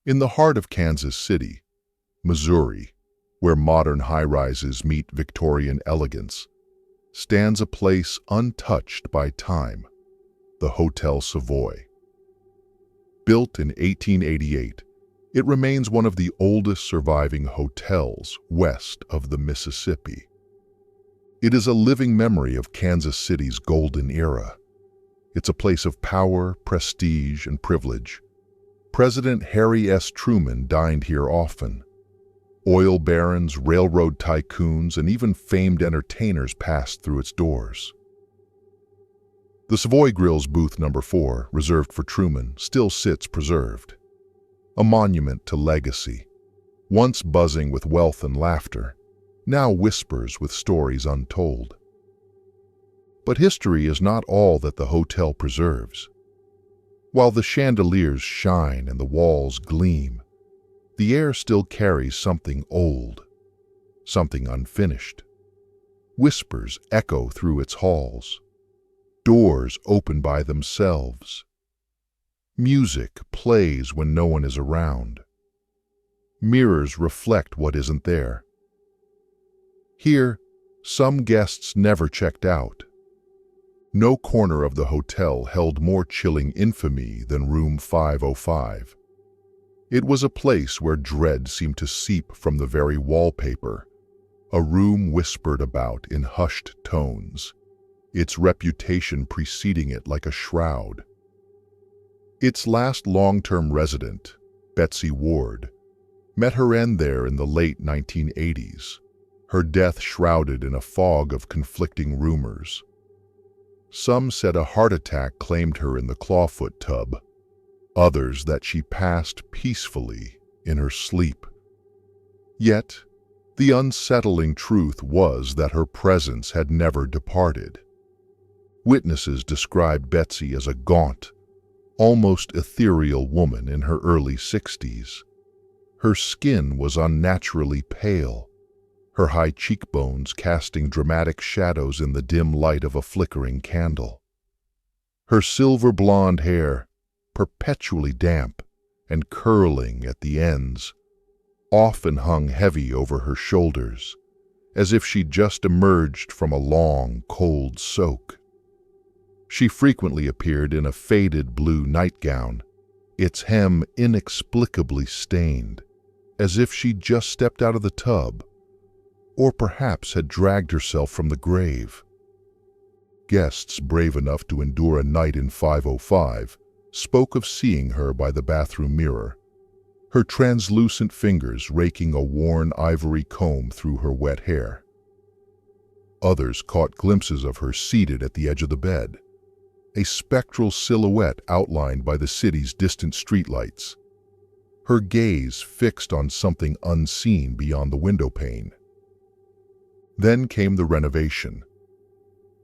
In the heart of Kansas City, Missouri, where modern high-rises meet Victorian elegance, stands a place untouched by time, the Hotel Savoy. Built in 1888, it remains one of the oldest surviving hotels west of the Mississippi. It is a living memory of Kansas City's golden era. It's a place of power, prestige, and privilege. President Harry S. Truman dined here often. Oil barons, railroad tycoons, and even famed entertainers passed through its doors. The Savoy Grill's booth number 4, reserved for Truman, still sits preserved. A monument to legacy. Once buzzing with wealth and laughter, now whispers with stories untold. But history is not all that the hotel preserves. While the chandeliers shine and the walls gleam, the air still carries something old, something unfinished. Whispers echo through its halls. Doors open by themselves. Music plays when no one is around. Mirrors reflect what isn't there. Here, some guests never checked out. No corner of the hotel held more chilling infamy than room 505. It was a place where dread seemed to seep from the very wallpaper, a room whispered about in hushed tones, its reputation preceding it like a shroud. Its last long-term resident, Betsy Ward, met her end there in the late 1980s, her death shrouded in a fog of conflicting rumors. Some said a heart attack claimed her in the clawfoot tub, others that she passed peacefully in her sleep. Yet, the unsettling truth was that her presence had never departed. Witnesses described Betsy as a gaunt, almost ethereal woman in her early 60s. Her skin was unnaturally pale, her high cheekbones casting dramatic shadows in the dim light of a flickering candle. Her silver blonde hair, perpetually damp and curling at the ends, often hung heavy over her shoulders, as if she'd just emerged from a long, cold soak. She frequently appeared in a faded blue nightgown, its hem inexplicably stained, as if she'd just stepped out of the tub, or perhaps had dragged herself from the grave. Guests brave enough to endure a night in 505 spoke of seeing her by the bathroom mirror, her translucent fingers raking a worn ivory comb through her wet hair. Others caught glimpses of her seated at the edge of the bed, a spectral silhouette outlined by the city's distant streetlights, her gaze fixed on something unseen beyond the window pane. Then came the renovation.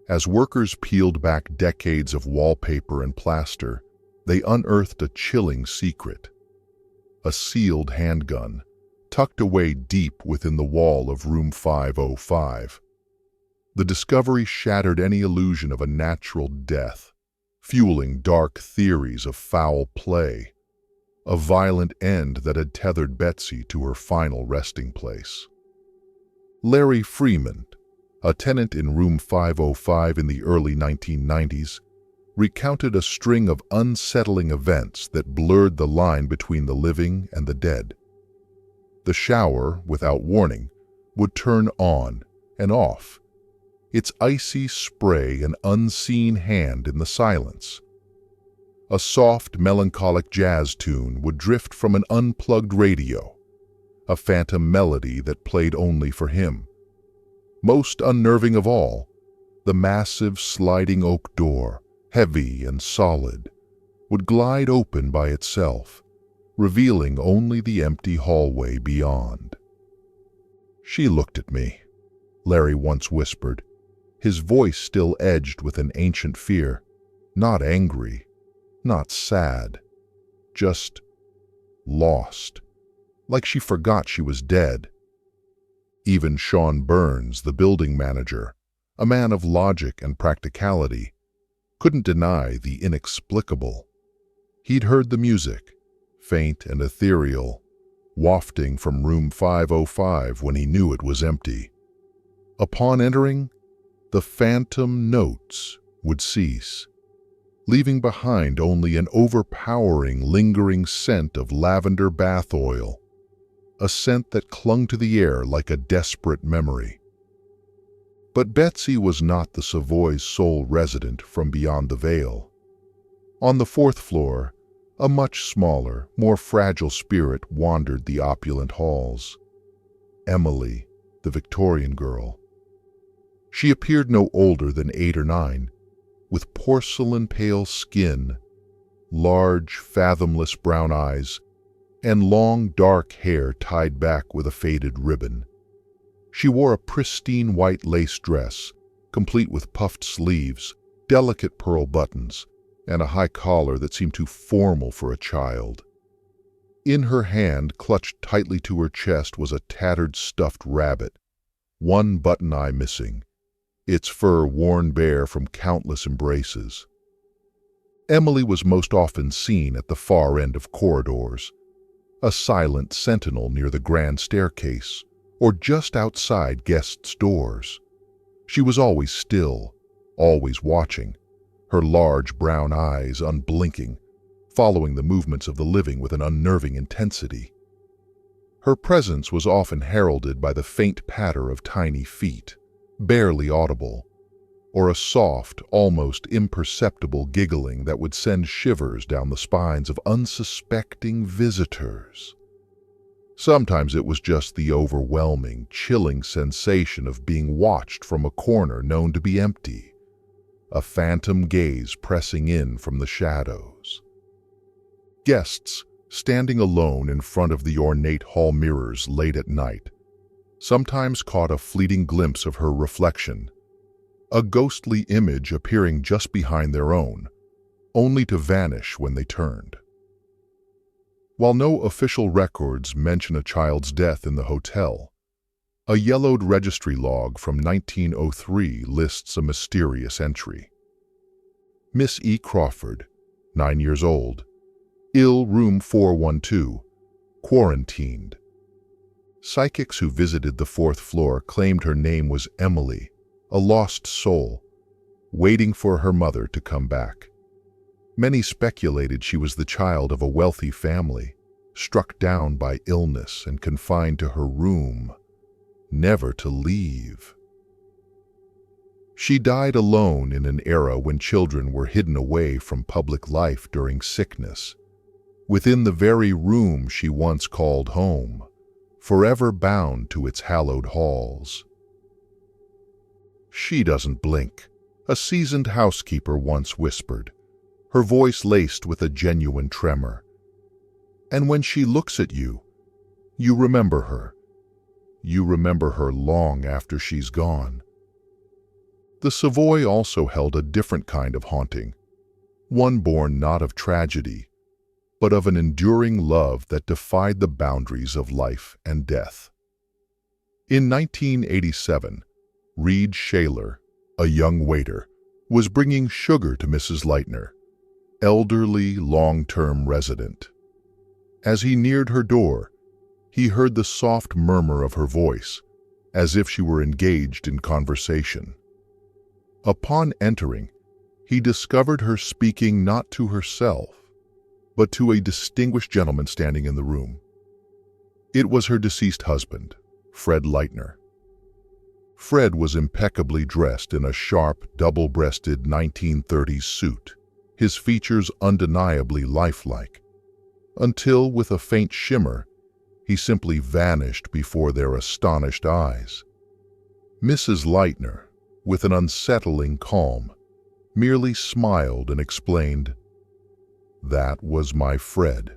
As workers peeled back decades of wallpaper and plaster, they unearthed a chilling secret. A sealed handgun, tucked away deep within the wall of room 505. The discovery shattered any illusion of a natural death, fueling dark theories of foul play, a violent end that had tethered Betsy to her final resting place. Larry Freeman, a tenant in room 505 in the early 1990s, recounted a string of unsettling events that blurred the line between the living and the dead. The shower, without warning, would turn on and off, its icy spray an unseen hand in the silence. A soft, melancholic jazz tune would drift from an unplugged radio, a phantom melody that played only for him. Most unnerving of all, the massive sliding oak door, heavy and solid, would glide open by itself, revealing only the empty hallway beyond. "She looked at me," Larry once whispered, his voice still edged with an ancient fear, not angry, not sad, just lost, like she forgot she was dead. Even Sean Burns, the building manager, a man of logic and practicality, couldn't deny the inexplicable. He'd heard the music, faint and ethereal, wafting from room 505 when he knew it was empty. Upon entering, the phantom notes would cease, leaving behind only an overpowering, lingering scent of lavender bath oil, a scent that clung to the air like a desperate memory. But Betsy was not the Savoy's sole resident from beyond the veil. On the fourth floor, a much smaller, more fragile spirit wandered the opulent halls. Emily, the Victorian girl. She appeared no older than 8 or 9, with porcelain-pale skin, large, fathomless brown eyes, and long, dark hair tied back with a faded ribbon. She wore a pristine white lace dress, complete with puffed sleeves, delicate pearl buttons, and a high collar that seemed too formal for a child. In her hand, clutched tightly to her chest, was a tattered stuffed rabbit, one button eye missing, its fur worn bare from countless embraces. Emily was most often seen at the far end of corridors, a silent sentinel near the grand staircase, or just outside guests' doors. She was always still, always watching, her large brown eyes unblinking, following the movements of the living with an unnerving intensity. Her presence was often heralded by the faint patter of tiny feet, barely audible, or a soft, almost imperceptible giggling that would send shivers down the spines of unsuspecting visitors. Sometimes it was just the overwhelming, chilling sensation of being watched from a corner known to be empty, a phantom gaze pressing in from the shadows. Guests, standing alone in front of the ornate hall mirrors late at night, sometimes caught a fleeting glimpse of her reflection, a ghostly image appearing just behind their own, only to vanish when they turned. While no official records mention a child's death in the hotel, a yellowed registry log from 1903 lists a mysterious entry. Miss E. Crawford, 9 years old, ill room 412, quarantined. Psychics who visited the 4th floor claimed her name was Emily, a lost soul, waiting for her mother to come back. Many speculated she was the child of a wealthy family, struck down by illness and confined to her room, never to leave. She died alone in an era when children were hidden away from public life during sickness, within the very room she once called home, forever bound to its hallowed halls. "She doesn't blink," a seasoned housekeeper once whispered, her voice laced with a genuine tremor. "And when she looks at you, you remember her. You remember her long after she's gone." The Savoy also held a different kind of haunting, one born not of tragedy, but of an enduring love that defied the boundaries of life and death. In 1987, Reed Shaler, a young waiter, was bringing sugar to Mrs. Lightner, elderly, long-term resident. As he neared her door, he heard the soft murmur of her voice, as if she were engaged in conversation. Upon entering, he discovered her speaking not to herself, but to a distinguished gentleman standing in the room. It was her deceased husband, Fred Lightner. Fred was impeccably dressed in a sharp, double-breasted 1930s suit, his features undeniably lifelike, until, with a faint shimmer, he simply vanished before their astonished eyes. Mrs. Lightner, with an unsettling calm, merely smiled and explained, "That was my Fred.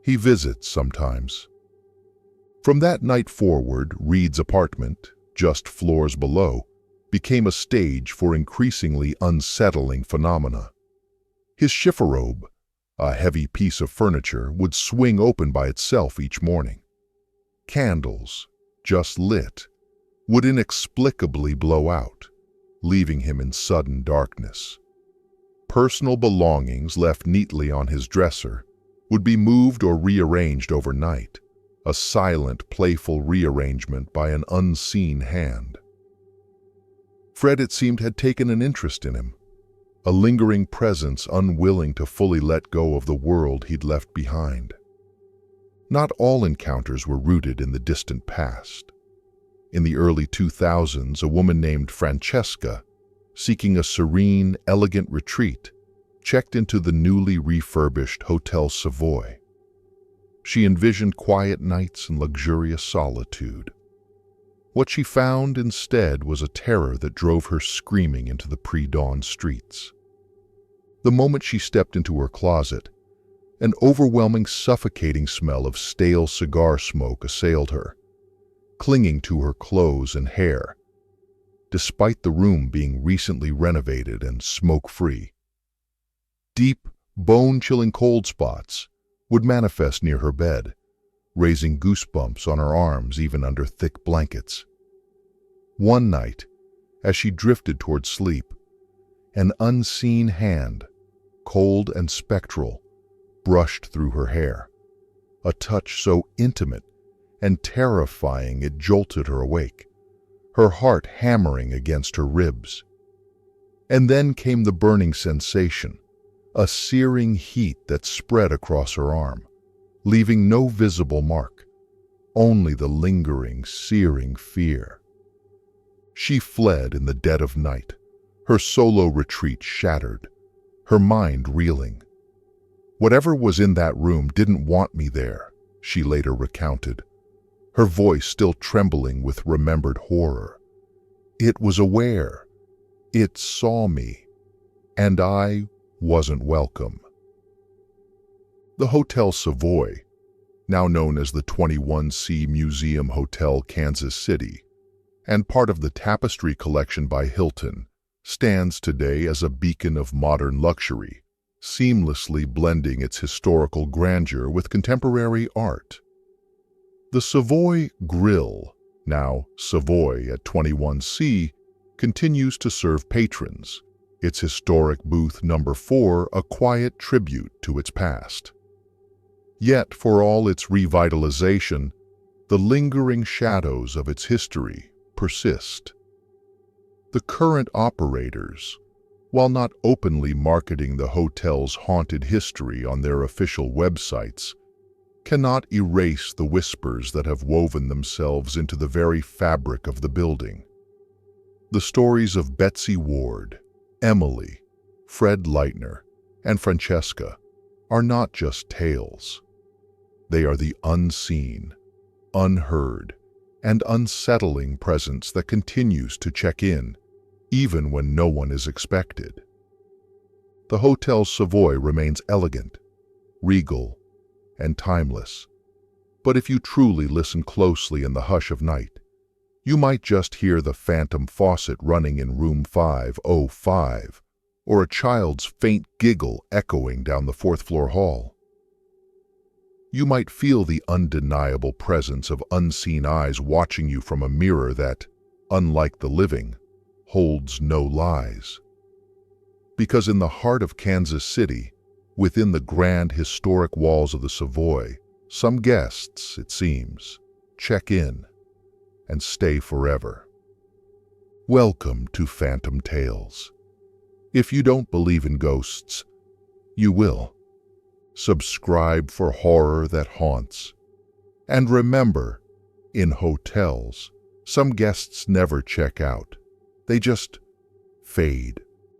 He visits sometimes." From that night forward, Reed's apartment, just floors below, became a stage for increasingly unsettling phenomena. His chifforobe, a heavy piece of furniture, would swing open by itself each morning. Candles, just lit, would inexplicably blow out, leaving him in sudden darkness. Personal belongings left neatly on his dresser, would be moved or rearranged overnight, a silent, playful rearrangement by an unseen hand. Fred, it seemed, had taken an interest in him, a lingering presence unwilling to fully let go of the world he'd left behind. Not all encounters were rooted in the distant past. In the early 2000s, a woman named Francesca, seeking a serene, elegant retreat, checked into the newly refurbished Hotel Savoy. She envisioned quiet nights and luxurious solitude. What she found instead was a terror that drove her screaming into the pre-dawn streets. The moment she stepped into her closet, an overwhelming, suffocating smell of stale cigar smoke assailed her, clinging to her clothes and hair, despite the room being recently renovated and smoke-free. Deep, bone-chilling cold spots would manifest near her bed, raising goosebumps on her arms even under thick blankets. One night, as she drifted toward sleep, an unseen hand, cold and spectral, brushed through her hair, a touch so intimate and terrifying it jolted her awake, her heart hammering against her ribs. And then came the burning sensation, a searing heat that spread across her arm, leaving no visible mark, only the lingering, searing fear. She fled in the dead of night, her solo retreat shattered, her mind reeling. "Whatever was in that room didn't want me there," she later recounted, her voice still trembling with remembered horror. "It was aware. It saw me. And I wasn't welcome." The Hotel Savoy, now known as the 21C Museum Hotel, Kansas City, and part of the Tapestry Collection by Hilton, stands today as a beacon of modern luxury, seamlessly blending its historical grandeur with contemporary art. The Savoy Grill, now Savoy at 21C, continues to serve patrons, its historic booth number 4 a quiet tribute to its past. Yet, for all its revitalization, the lingering shadows of its history persist. The current operators, while not openly marketing the hotel's haunted history on their official websites, cannot erase the whispers that have woven themselves into the very fabric of the building. The stories of Betsy Ward, Emily, Fred Lightner, and Francesca are not just tales. They are the unseen, unheard, and unsettling presence that continues to check in, even when no one is expected. The Hotel Savoy remains elegant, regal, and timeless, but if you truly listen closely in the hush of night, you might just hear the phantom faucet running in room 505, or a child's faint giggle echoing down the fourth-floor hall. You might feel the undeniable presence of unseen eyes watching you from a mirror that, unlike the living, holds no lies. Because in the heart of Kansas City, within the grand historic walls of the Savoy, some guests, it seems, check in and stay forever. Welcome to Phantom Tales. If you don't believe in ghosts, you will. Subscribe for horror that haunts. And remember, in hotels, some guests never check out. They just fade.